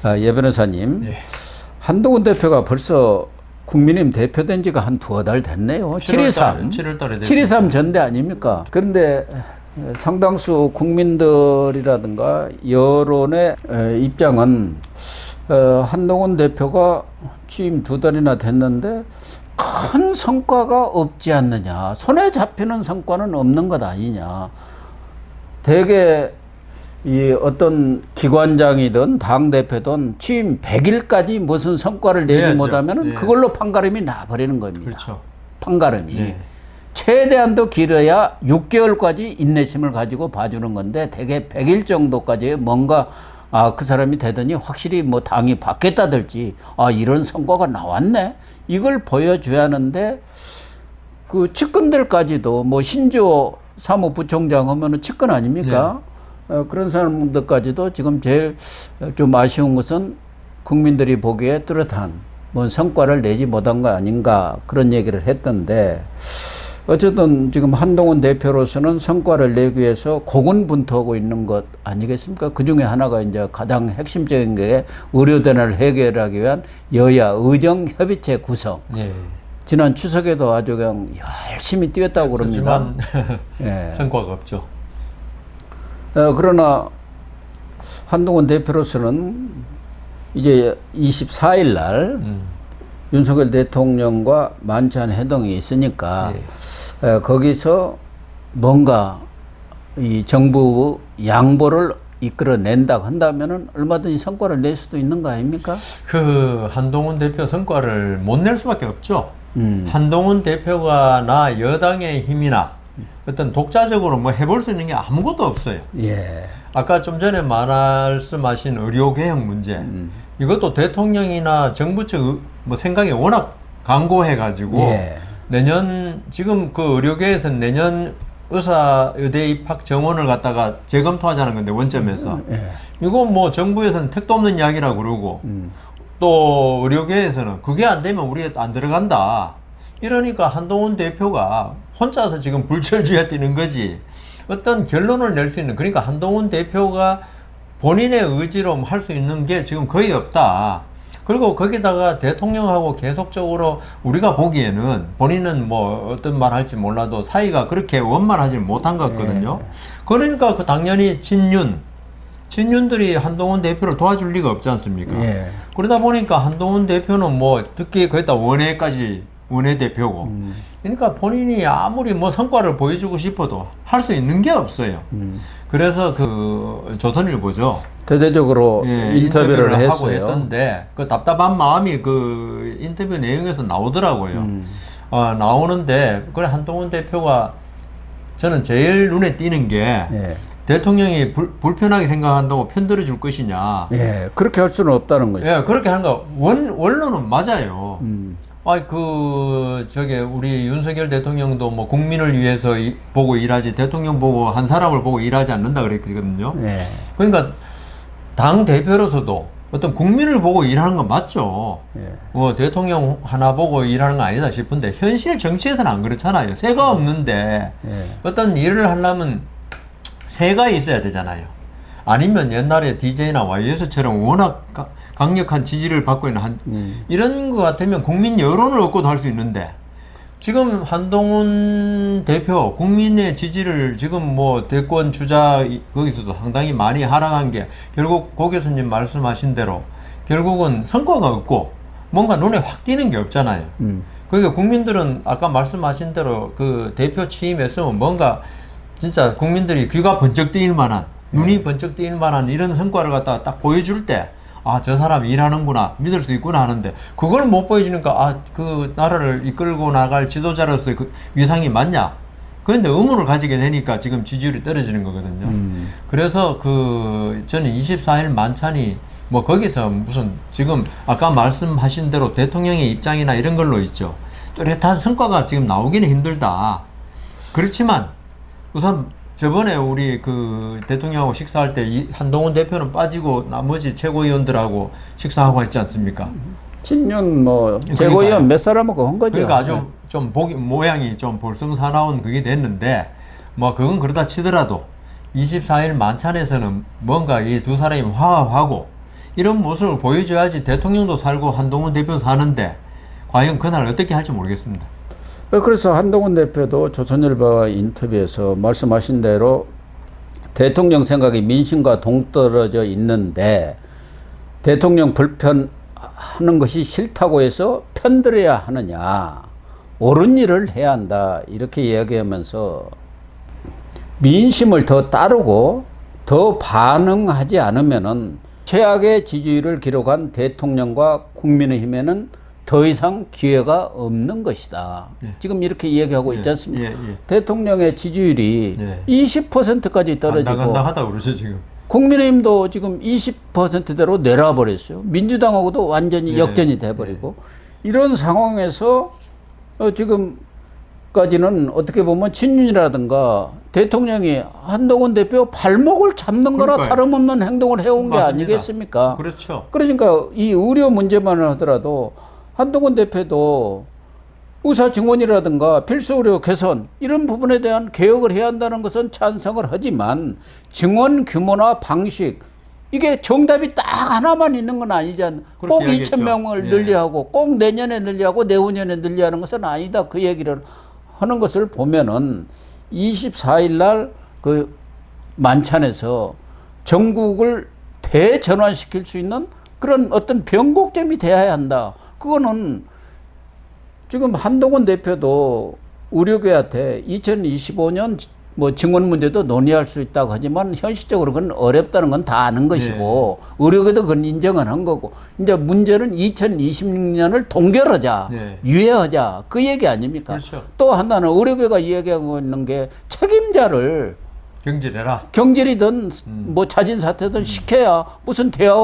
예 변호사님, 예. 한동훈 대표가 벌써 국민의힘 대표된 지가 한 두어 달 됐네요. 7월달에 7.23 전대 아닙니까? 그런데 상당수 국민들이라든가 여론의 입장은 한동훈 대표가 취임 두 달이나 됐는데 큰 성과가 없지 않느냐, 손에 잡히는 성과는 없는 것 아니냐. 대개 이 어떤 기관장이든 당대표든 취임 100일까지 무슨 성과를 내지 못하면 그걸로 판가름이 나버리는 겁니다. 그렇죠. 판가름이. 네. 최대한도 길어야 6개월까지 인내심을 가지고 봐주는 건데 대개 100일 정도까지 뭔가 그 사람이 되더니 확실히 뭐 당이 바뀌었다든지 이런 성과가 나왔네. 이걸 보여줘야 하는데 그 측근들까지도 뭐 신조 사무부총장 하면은 측근 아닙니까? 그런 사람들까지도 지금 제일 좀 아쉬운 것은 국민들이 보기에 뚜렷한 뭔 성과를 내지 못한 거 아닌가 그런 얘기를 했던데 어쨌든 지금 한동훈 대표로서는 성과를 내기 위해서 고군분투하고 있는 것 아니겠습니까? 그 중에 하나가 이제 가장 핵심적인 게 의료대난을 해결하기 위한 여야 의정협의체 구성. 예. 지난 추석에도 아주 그냥 열심히 뛰었다고 그럽니다. 예. 성과가 없죠. 그러나 한동훈 대표로서는 이제 24일 날 윤석열 대통령과 만찬 회동이 있으니까 거기서 뭔가 이 정부 양보를 이끌어낸다고 한다면은 얼마든지 성과를 낼 수도 있는 거 아닙니까? 그 한동훈 대표 성과를 못 낼 수밖에 없죠. 한동훈 대표가 나 여당의 힘이나 어떤 독자적으로 뭐 해볼 수 있는 게 아무것도 없어요. 예. 아까 좀 전에 말씀하신 의료개혁 문제, 이것도 대통령이나 정부 측 뭐 생각이 워낙 강고해가지고 내년 지금 그 의료계에서는 내년 의대 입학 정원을 갖다가 재검토하자는 건데 원점에서 이거 뭐 정부에서는 택도 없는 이야기라고 그러고 또 의료계에서는 그게 안 되면 우리가 안 들어간다. 이러니까 한동훈 대표가 혼자서 지금 불철주야 뛰는 거지. 어떤 결론을 낼 수 있는, 그러니까 한동훈 대표가 본인의 의지로 할 수 있는 게 지금 거의 없다. 그리고 거기다가 대통령하고 계속적으로 우리가 보기에는 본인은 뭐 어떤 말 할지 몰라도 사이가 그렇게 원만하지 못한 것 같거든요. 그러니까 그 당연히 친윤들이 한동훈 대표를 도와줄 리가 없지 않습니까? 그러다 보니까 한동훈 대표는 뭐 특히 거기다 원내대표고. 그러니까 본인이 아무리 뭐 성과를 보여주고 싶어도 할 수 있는 게 없어요. 그래서 그 조선일보죠. 대대적으로 인터뷰를 하고 했어요. 했던데 그 답답한 마음이 그 인터뷰 내용에서 나오더라고요. 나오는데 그래 한동훈 대표가 저는 제일 눈에 띄는 게 대통령이 불편하게 생각한다고 편들어 줄 것이냐. 그렇게 할 수는 없다는 거죠. 그렇게 하는 거 원론은 맞아요. 우리 윤석열 대통령도 뭐 국민을 위해서 보고 일하지 대통령 보고 한 사람을 보고 일하지 않는다 그랬거든요. 그러니까 당 대표로서도 어떤 국민을 보고 일하는 건 맞죠. 대통령 하나 보고 일하는 건 아니다 싶은데 현실 정치에서는 안 그렇잖아요. 새가 없는데 어떤 일을 하려면 새가 있어야 되잖아요. 아니면 옛날에 DJ나 YS처럼 워낙 강력한 지지를 받고 있는 이런 거 같으면 국민 여론을 얻고도 할 수 있는데 지금 한동훈 대표 국민의 지지를 지금 뭐 대권 주자 거기서도 상당히 많이 하락한 게 결국 고 교수님 말씀하신 대로 결국은 성과가 없고 뭔가 눈에 확 띄는 게 없잖아요. 그러니까 국민들은 아까 말씀하신 대로 그 대표 취임했으면 뭔가 진짜 국민들이 귀가 번쩍 뜨일 만한 눈이 번쩍 뜨일 만한 이런 성과를 갖다가 딱 보여줄 때 저 사람이 일하는구나 믿을 수 있구나 하는데 그걸 못 보여주니까 그 나라를 이끌고 나갈 지도자로서의 그 위상이 맞냐. 그런데 의문을 가지게 되니까 지금 지지율이 떨어지는 거거든요. 그래서 저는 24일 만찬이 뭐 거기서 무슨 지금 아까 말씀하신 대로 대통령의 입장이나 이런 걸로 있죠. 뚜렷한 성과가 지금 나오기는 힘들다. 그렇지만 우선 저번에 우리 그 대통령하고 식사할 때 한동훈 대표는 빠지고 나머지 최고위원들하고 식사하고 했지 않습니까? 친윤 최고위원 몇 사람하고 한 거죠. 그러니까 아주 좀 모양이 좀 볼썽사나운 그게 됐는데 뭐 그건 그러다 치더라도 24일 만찬에서는 뭔가 이 두 사람이 화합하고 이런 모습을 보여줘야지 대통령도 살고 한동훈 대표도 사는데 과연 그날 어떻게 할지 모르겠습니다. 그래서 한동훈 대표도 조선일보 인터뷰에서 말씀하신 대로 대통령 생각이 민심과 동떨어져 있는데 대통령 불편하는 것이 싫다고 해서 편들어야 하느냐, 옳은 일을 해야 한다 이렇게 이야기하면서 민심을 더 따르고 더 반응하지 않으면은 최악의 지지율을 기록한 대통령과 국민의힘에는 더 이상 기회가 없는 것이다. 네. 지금 이렇게 이야기하고 있지 않습니까? 예. 대통령의 지지율이 네. 20%까지 떨어지고 간당간당하다 그러죠 지금. 국민의힘도 지금 20%대로 내려버렸어요. 민주당하고도 완전히 네. 역전이 돼버리고 이런 상황에서 지금까지는 어떻게 보면 친윤이라든가 대통령이 한동훈 대표 발목을 잡는 거나 그러니까요. 다름없는 행동을 해온 게 맞습니다. 아니겠습니까? 그렇죠. 그러니까 이 의료 문제만 하더라도 한동훈 대표도 의사 증원이라든가 필수 의료 개선 이런 부분에 대한 개혁을 해야 한다는 것은 찬성을 하지만 증원 규모나 방식 이게 정답이 딱 하나만 있는 건 아니잖아. 꼭 2,000명을 늘리하고 꼭 내년에 늘리하고 내후년에 늘리하는 것은 아니다. 그 얘기를 하는 것을 보면은 24일 날 그 만찬에서 전국을 대전환시킬 수 있는 그런 어떤 변곡점이 돼야 한다. 그거는 지금 한동훈 대표도 의료계한테 2025년 뭐 증원 문제도 논의할 수 있다고 하지만 현실적으로 그건 어렵다는 건 다 아는 것이고 의료계도 그건 인정을 한 거고 이제 문제는 2026년을 동결하자, 유예하자 그 얘기 아닙니까? 그렇죠. 또 하나는 의료계가 이야기하고 있는 게 책임자를 경질해라. 경질이든 뭐 자진 사퇴든 시켜야 무슨 대화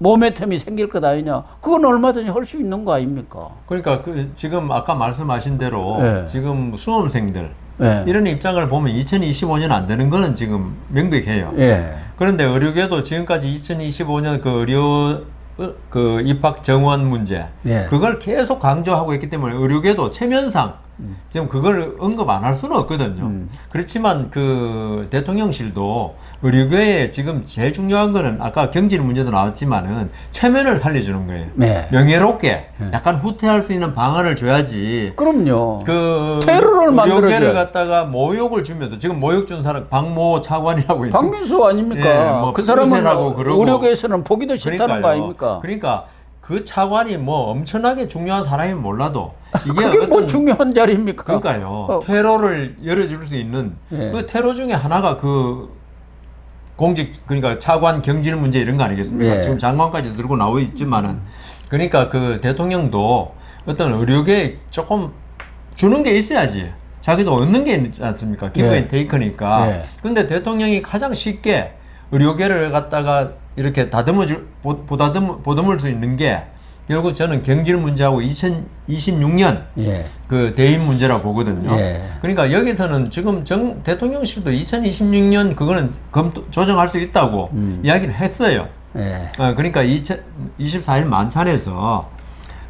모멘텀이 생길 것 아니냐. 그건 얼마든지 할 수 있는 거 아닙니까? 그러니까 지금 아까 말씀하신 대로 지금 수험생들 이런 입장을 보면 2025년 안 되는 거는 지금 명백해요. 그런데 의료계도 지금까지 2025년 그 입학 정원 문제 그걸 계속 강조하고 있기 때문에 의료계도 체면상 지금 그걸 언급 안 할 수는 없거든요. 그렇지만 그 대통령실도 의료계에 지금 제일 중요한 거는 아까 경질 문제도 나왔지만은 체면을 살려주는 거예요. 명예롭게 약간 후퇴할 수 있는 방안을 줘야지. 그럼요. 그 테러를 만들어줘야. 의료계를 갖다가 모욕을 주면서 지금 모욕 준 사람 박모 차관이라고 있고 박민수 아닙니까? 뭐 그 사람은 그러고. 의료계에서는 보기도 싫다는 거 아닙니까? 그러니까 그 차관이 뭐 엄청나게 중요한 사람이 몰라도 이게 그게 뭐 중요한 자리입니까? 그러니까요. 테러를 열어줄 수 있는 그 테러 중에 하나가 그 공직 그러니까 차관 경질 문제 이런 거 아니겠습니까? 지금 장관까지 들고 나와 있지만은 그러니까 그 대통령도 어떤 의료계에 조금 주는 게 있어야지. 자기도 얻는 게 있지 않습니까? 기브 앤 테이크니까. 근데 대통령이 가장 쉽게 의료계를 갖다가 이렇게 보듬을 수 있는 게 결국 저는 경질 문제하고 2026년 그 대입 문제라고 보거든요. 그러니까 여기서는 지금 대통령실도 2026년 그거는 조정할 수 있다고 이야기를 했어요. 그러니까 24일 만찬에서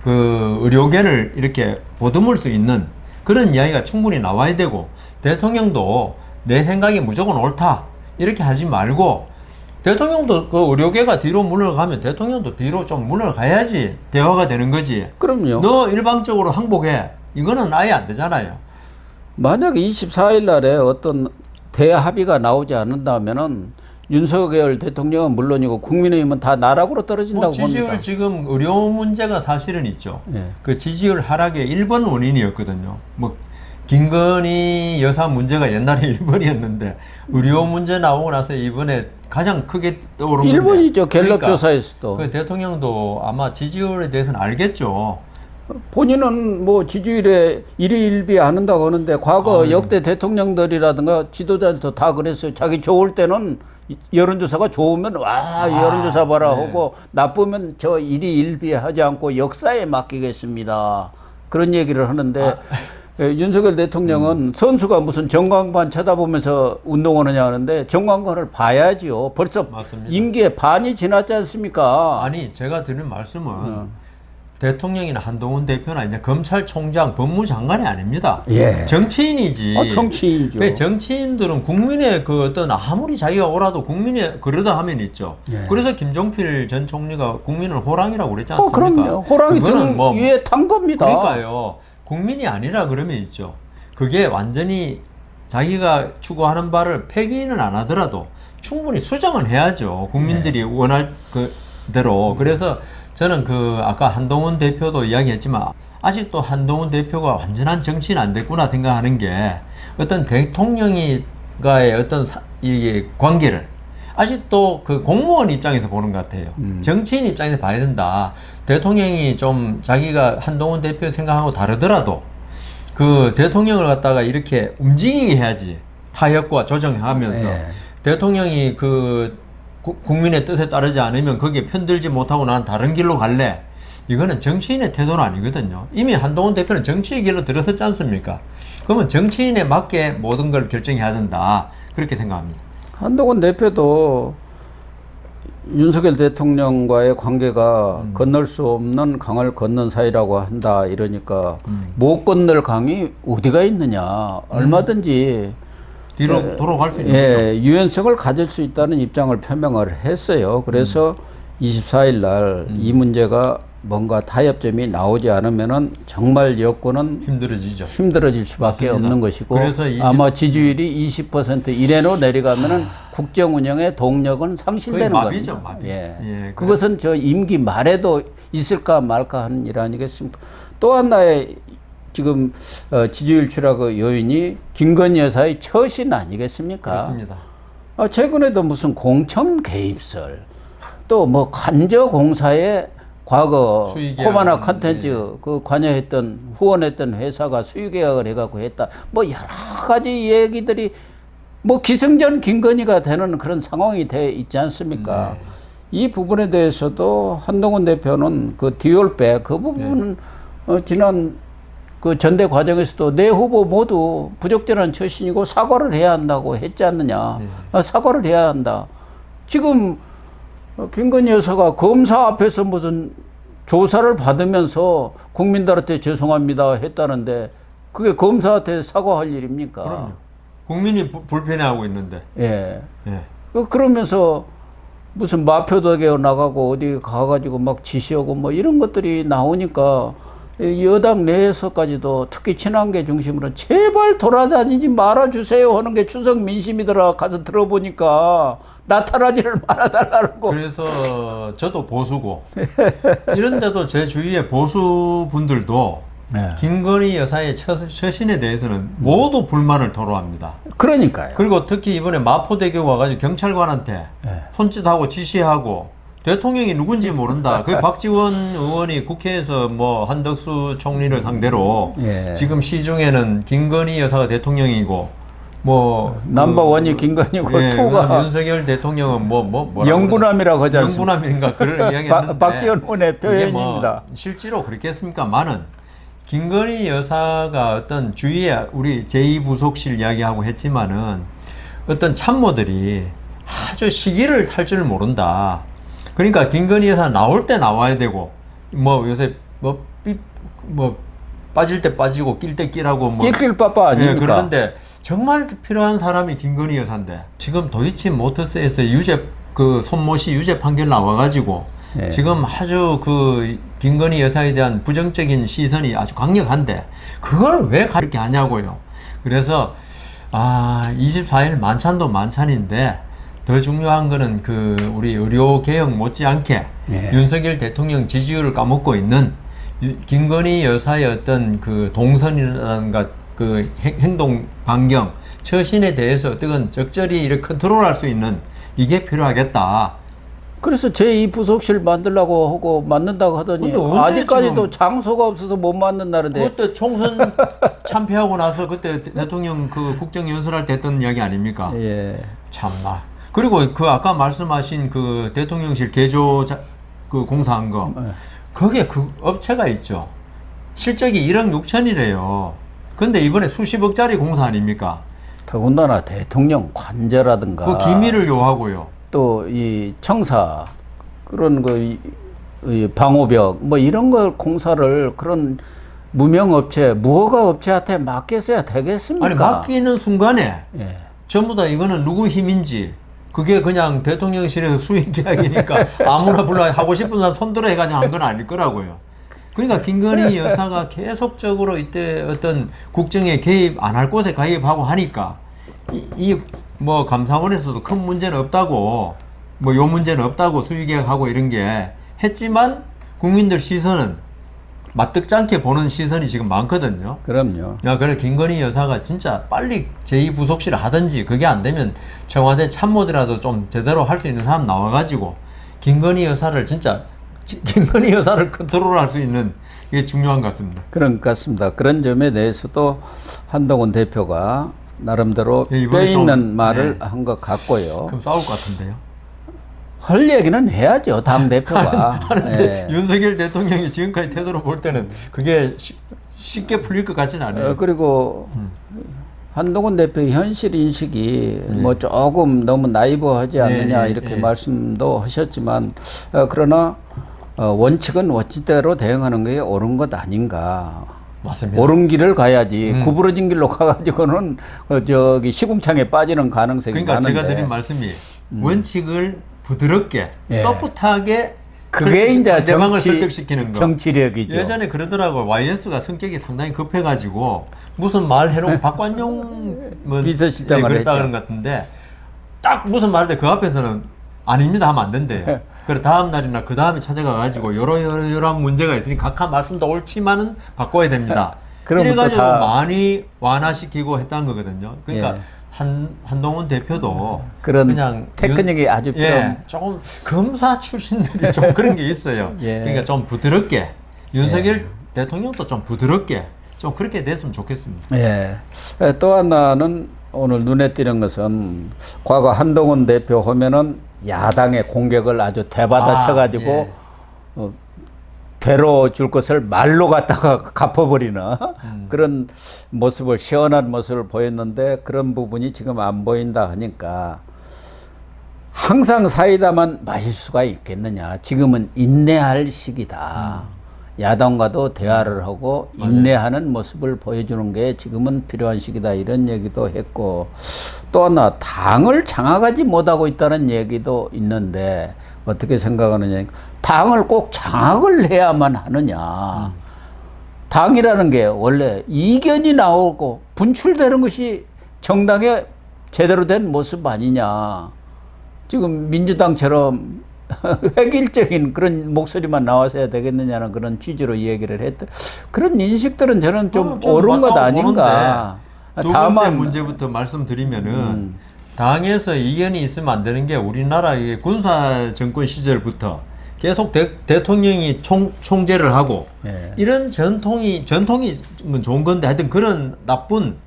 그 의료계를 이렇게 보듬을 수 있는 그런 이야기가 충분히 나와야 되고 대통령도 내 생각이 무조건 옳다 이렇게 하지 말고 대통령도 그 의료계가 뒤로 물러가면 대통령도 뒤로 좀 물러가야지 대화가 되는 거지. 그럼요. 너 일방적으로 항복해. 이거는 아예 안 되잖아요. 만약에 24일 날에 어떤 대합의가 나오지 않는다면은 윤석열 대통령은 물론이고 국민의힘은 다 나락으로 떨어진다고 봅니다. 지지율 지금 의료 문제가 사실은 있죠. 그 지지율 하락의 1번 원인이었거든요. 뭐 김건희 여사 문제가 옛날에 1번이었는데 의료 문제 나오고 나서 이번에 가장 크게 떠오른 건데 1번이죠. 갤럽 조사에서도. 그 대통령도 아마 지지율에 대해서는 알겠죠. 본인은 뭐 지지율에 일희일비 안 한다고 하는데 과거 역대 대통령들이라든가 지도자들도 다 그랬어요. 자기 좋을 때는 여론조사가 좋으면 여론조사 봐라 하고 나쁘면 저 일희일비 하지 않고 역사에 맡기겠습니다. 그런 얘기를 하는데 윤석열 대통령은 선수가 무슨 전광판 쳐다보면서 운동하느냐 하는데 전광판을 봐야지요. 벌써 맞습니다. 임기의 반이 지났지 않습니까? 아니 제가 드린 말씀은 대통령이나 한동훈 대표나 이제 검찰총장, 법무장관이 아닙니다. 예. 정치인이지. 정치인이죠. 그 정치인들은 국민의 그 어떤 아무리 자기가 옳아도 국민의 그러다 하면 있죠. 예. 그래서 김종필 전 총리가 국민을 호랑이라고 그랬지 않습니까? 그럼요. 호랑이 등 위에 탄 겁니다. 그러니까요. 국민이 아니라 그러면 있죠. 그게 완전히 자기가 추구하는 바를 폐기는 안 하더라도 충분히 수정은 해야죠. 국민들이 원할 그대로. 그래서 저는 그 아까 한동훈 대표도 이야기했지만 아직도 한동훈 대표가 완전한 정치인 안 됐구나 생각하는 게 어떤 대통령과의 어떤 이게 관계를 아직도 그 공무원 입장에서 보는 것 같아요. 정치인 입장에서 봐야 된다. 대통령이 좀 자기가 한동훈 대표 생각하고 다르더라도 그 대통령을 갖다가 이렇게 움직이게 해야지. 타협과 조정하면서 대통령이 그 국민의 뜻에 따르지 않으면 거기에 편들지 못하고 난 다른 길로 갈래. 이거는 정치인의 태도는 아니거든요. 이미 한동훈 대표는 정치의 길로 들어섰지 않습니까? 그러면 정치인에 맞게 모든 걸 결정해야 된다. 그렇게 생각합니다. 한동훈 대표도 윤석열 대통령과의 관계가 건널 수 없는 강을 건넌 사이라고 한다 이러니까 못 건널 강이 어디가 있느냐. 얼마든지 뒤로 돌아갈 수 있는 거죠. 유연성을 가질 수 있다는 입장을 표명을 했어요. 그래서 24일 날 이 문제가 뭔가 타협점이 나오지 않으면은 정말 여권은 힘들어질 수밖에 맞습니다. 없는 것이고 그래서 아마 지지율이 20% 이내로 내려가면은 국정 운영의 동력은 상실되는 마비죠, 겁니다. 마비. 그것은 저 임기 말에도 있을까 말까 하는 일 아니겠습니까? 또 하나의 지금 지지율 추락 요인이 김건희 여사의 처신 아니겠습니까? 그렇습니다. 최근에도 무슨 공천 개입설, 또 뭐 관저공사에 과거 코바나 컨텐츠 그 관여했던 후원했던 회사가 수의계약을 해갖고 했다. 뭐 여러 가지 얘기들이 뭐 기승전 김건희가 되는 그런 상황이 돼 있지 않습니까? 이 부분에 대해서도 한동훈 대표는 그 디올백 그 부분은 지난 그 전대 과정에서도 내 후보 모두 부적절한 처신이고 사과를 해야 한다고 했지 않느냐. 사과를 해야 한다. 지금 김건희 여사가 검사 앞에서 무슨 조사를 받으면서 국민들한테 죄송합니다 했다는데 그게 검사한테 사과할 일입니까? 그럼요. 국민이 불편해하고 있는데. 그러면서 무슨 마표덕에 나가고 어디 가가지고 막 지시하고 뭐 이런 것들이 나오니까 여당 내에서까지도 특히 친한계 중심으로 제발 돌아다니지 말아주세요 하는 게 추석 민심이더라. 가서 들어보니까 나타나지를 말아달라는 거. 그래서 저도 보수고 이런데도 제 주위의 보수 분들도 김건희 여사의 처신에 대해서는 모두 불만을 토로합니다. 그러니까요. 그리고 특히 이번에 마포대교 와가지고 경찰관한테 손짓하고 지시하고 대통령이 누군지 모른다. 그 박지원 의원이 국회에서 뭐 한덕수 총리를 상대로 지금 시중에는 김건희 여사가 대통령이고 뭐 넘버원이 김건희고 투가 윤석열 대통령은 뭐라 영부남이라고 하지 않습니까? 영부남인가 그런 이야기했는데 박지원 의원의 표현입니다. 뭐 실제로 그렇겠습니까만은 김건희 여사가 어떤 주위에 우리 제2부속실 이야기하고 했지만은 어떤 참모들이 아주 시기를 탈 줄 모른다. 그러니까 김건희 여사 나올 때 나와야 되고 뭐 요새 뭐 빠질 때 빠지고 낄 때 끼라고 뭐 낄낄 빠빠 아닙니까? 그런데 정말 필요한 사람이 김건희 여사인데 지금 도이치모터스에서 유죄 그 손모시 유죄 판결 나와가지고 지금 아주 그 김건희 여사에 대한 부정적인 시선이 아주 강력한데 그걸 왜 그렇게 하냐고요. 그래서 24일 만찬도 만찬인데 더 중요한 거는 그 우리 의료 개혁 못지않게 윤석열 대통령 지지율을 까먹고 있는 김건희 여사의 어떤 그 동선이라든가 그 행동 반경, 처신에 대해서 어떻게 적절히 이렇게 컨트롤할 수 있는 이게 필요하겠다. 그래서 제2부속실 만들라고 하고 만든다고 하더니 아직까지도 장소가 없어서 못 만든다는데. 그때 총선 참패하고 나서 그때 대통령 그 국정연설할 때 했던 이야기 아닙니까? 참나. 그리고 그 아까 말씀하신 그 대통령실 개조 그 공사한 거 거기에 그 업체가 있죠. 실적이 1억 6천이래요. 근데 이번에 수십억짜리 공사 아닙니까? 더군다나 대통령 관저라든가 그 기밀을 요하고요. 또 이 청사 그런 그 이 방호벽 뭐 이런 걸 공사를 그런 무명업체, 무허가 업체한테 맡겼어야 되겠습니까? 아니 맡기는 순간에 예. 전부 다 이거는 누구 힘인지 그게 그냥 대통령실에서 수익 계약이니까 아무나 불러 하고 싶은 사람 손들어 해가지고 한 건 아닐 거라고요. 그러니까 김건희 여사가 계속적으로 이때 어떤 국정에 개입 안 할 곳에 가입하고 하니까 이 뭐 감사원에서도 큰 문제는 없다고 뭐 요 문제는 없다고 수익 계약하고 이런 게 했지만 국민들 시선은 맞득지 않게 보는 시선이 지금 많거든요. 그럼요. 야, 그래 김건희 여사가 진짜 빨리 제2부속실을 하든지 그게 안 되면 청와대 참모들이라도 좀 제대로 할 수 있는 사람 나와가지고 김건희 여사를 진짜 김건희 여사를 컨트롤할 수 있는 게 중요한 것 같습니다. 그런 것 같습니다. 그런 점에 대해서도 한동훈 대표가 나름대로 네, 뼈 이번에 좀, 있는 말을 네. 한 것 같고요. 그럼 싸울 것 같은데요. 할 얘기는 해야죠. 당 대표가. 하는데 예. 윤석열 대통령이 지금까지 태도로 볼 때는 그게 쉽게 풀릴 것 같지는 않아요. 그리고 한동훈 대표의 현실 인식이 뭐 조금 너무 나이브하지 않느냐 네, 이렇게 네. 말씀도 하셨지만 그러나 원칙은 원칙대로 대응하는 게 옳은 것 아닌가. 맞습니다. 옳은 길을 가야지 구부러진 길로 가가지고는 저기 시궁창에 빠지는 가능성이 그러니까 많은데. 제가 드린 말씀이 원칙을 부드럽게 예. 소프트하게 그게 이제 상대방을 설득시키는 거. 정치력이죠. 예전에 그러더라고요. YS가 성격이 상당히 급해가지고 무슨 말 해놓고 박관용 뭐 비서실장을 그랬다 했죠. 그런 것 같은데 딱 무슨 말할 때 그 앞에서는 아닙니다 하면 안 된대요. 그래 다음 날이나 그 다음에 찾아가가지고 요런 문제가 있으니 각하 말씀도 옳지만은 바꿔야 됩니다. 그럼 이래가지고 또 다- 많이 완화시키고 했다는 거거든요. 그러니까 예. 한동훈 대표도 그런 그냥 테크닉이 아주 필요. 예, 조금 검사 출신들이 좀 그런 게 있어요. 예. 그러니까 좀 부드럽게 윤석열 대통령도 좀 부드럽게 좀 그렇게 됐으면 좋겠습니다. 예. 또 하나는 오늘 눈에 띄는 것은 과거 한동훈 대표 하면은 야당의 공격을 아주 대받아 쳐가지고 예. 되로 줄 것을 말로 갖다가 갚아버리는 그런 모습을 시원한 모습을 보였는데 그런 부분이 지금 안 보인다 하니까 항상 사이다만 마실 수가 있겠느냐. 지금은 인내할 시기다. 야당과도 대화를 하고 인내하는 모습을 보여주는 게 지금은 필요한 시기다. 이런 얘기도 했고 또 하나 당을 장악하지 못하고 있다는 얘기도 있는데 어떻게 생각하느냐. 당을 꼭 장악을 해야만 하느냐. 당이라는 게 원래 이견이 나오고 분출되는 것이 정당의 제대로 된 모습 아니냐. 지금 민주당처럼 획일적인 그런 목소리만 나와서야 되겠느냐는 그런 취지로 얘기를 했던 그런 인식들은 저는 좀 옳은 것 아닌가. 두 번째 문제부터 말씀드리면은 당에서 이견이 있으면 안 되는 게 우리나라의 군사 정권 시절부터 계속 대통령이 총재를 하고 예. 이런 전통이 좋은 건데 하여튼 그런 나쁜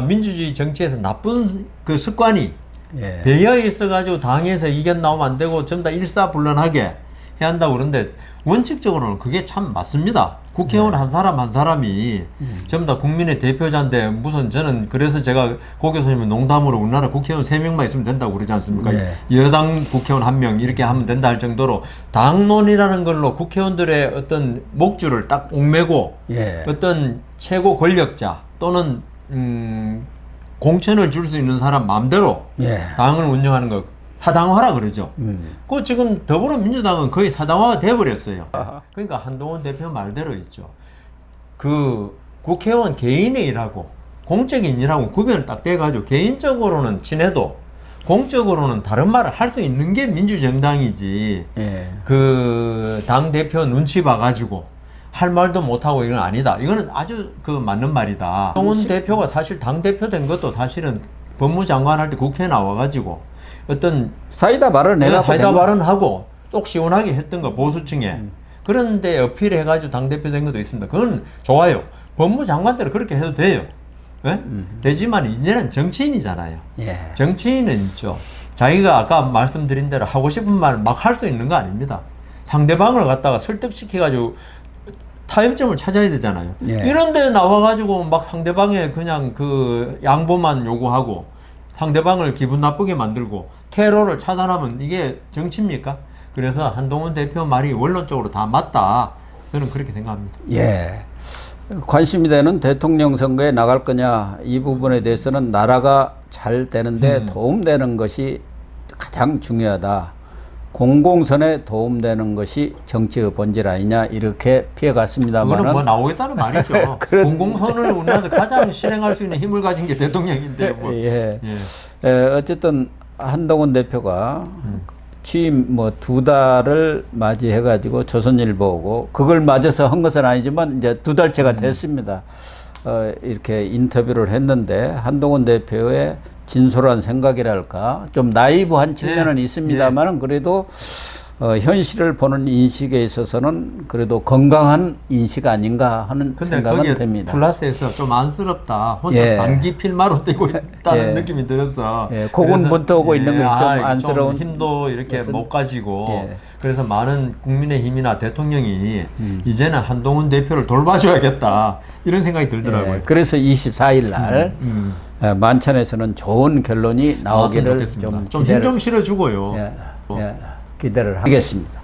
민주주의 정치에서 나쁜 그 습관이 예. 배어 있어가지고 당에서 이견 나오면 안 되고 전부 다 일사불란하게 해야 한다고 그러는데 원칙적으로는 그게 참 맞습니다. 국회의원 한 사람 한 사람이 전부 다 국민의 대표자인데 무슨 저는 그래서 제가 고 교수님은 농담으로 우리나라 국회의원 3명만 있으면 된다고 그러지 않습니까? 네. 여당 국회의원 1명 이렇게 하면 된다 할 정도로 당론이라는 걸로 국회의원들의 어떤 목줄을 딱 옥매고 예. 어떤 최고 권력자 또는 공천을 줄 수 있는 사람 마음대로 예. 당을 운영하는 거 사당화라 그러죠. 그 지금 더불어민주당은 거의 사당화가 돼버렸어요. 그러니까 한동훈 대표 말대로 있죠. 그 국회의원 개인의 일하고 공적인 일하고 구별을 딱 돼가지고 개인적으로는 친해도 공적으로는 다른 말을 할 수 있는 게 민주정당이지. 예. 그 당 대표 눈치 봐가지고 할 말도 못하고 이건 아니다. 이거는 아주 그 맞는 말이다. 한동훈 대표가 사실 당 대표 된 것도 사실은 법무장관 할 때 국회에 나와가지고 어떤 사이다 발언해갖고 사이다 발언하고 쏙 시원하게 했던 거 보수층에 그런데 어필해가지고 당 대표 된 것도 있습니다. 그건 좋아요. 법무장관 때는 그렇게 해도 돼요. 예? 되지만 이제는 정치인이잖아요. 예. 정치인은 있죠. 자기가 아까 말씀드린 대로 하고 싶은 말 막 할 수 있는 거 아닙니다. 상대방을 갖다가 설득시켜가지고 타협점을 찾아야 되잖아요. 예. 이런 데 나와가지고 막 상대방의 그냥 그 양보만 요구하고 상대방을 기분 나쁘게 만들고 테러를 차단하면 이게 정치입니까? 그래서 한동훈 대표 말이 원론적으로 다 맞다. 저는 그렇게 생각합니다. 예. 관심이 되는 대통령 선거에 나갈 거냐 이 부분에 대해서는 나라가 잘 되는데 도움되는 것이 가장 중요하다. 공공선에 도움되는 것이 정치의 본질 아니냐 이렇게 피해갔습니다만 그거는 뭐 나오겠다는 말이죠. 공공선을 우리나라 가장 실행할 수 있는 힘을 가진 게 대통령인데 뭐. 예. 어쨌든 한동훈 대표가 취임 뭐 2달을 맞이해 가지고 조선일보고 그걸 맞아서 한 것은 아니지만 이제 2달째가 됐습니다. 이렇게 인터뷰를 했는데 한동훈 대표의 진솔한 생각이랄까 좀 나이브한 측면은 있습니다만은 그래도 현실을 보는 인식에 있어서는 그래도 건강한 인식 아닌가 하는 생각은 됩니다. 플러스에서 좀 안쓰럽다. 혼자 단기 필마로 뛰고 있다는 느낌이 들어서. 그건 문턱 오고 있는 것이 좀 안쓰러운. 좀 힘도 이렇게 못 가지고. 그래서 많은 국민의힘이나 대통령이 이제는 한동훈 대표를 돌봐줘야겠다. 이런 생각이 들더라고요. 그래서 24일 날 만찬에서는 좋은 결론이 나오기를 좀 힘 좀 실어주고요. 기대를 하겠습니다.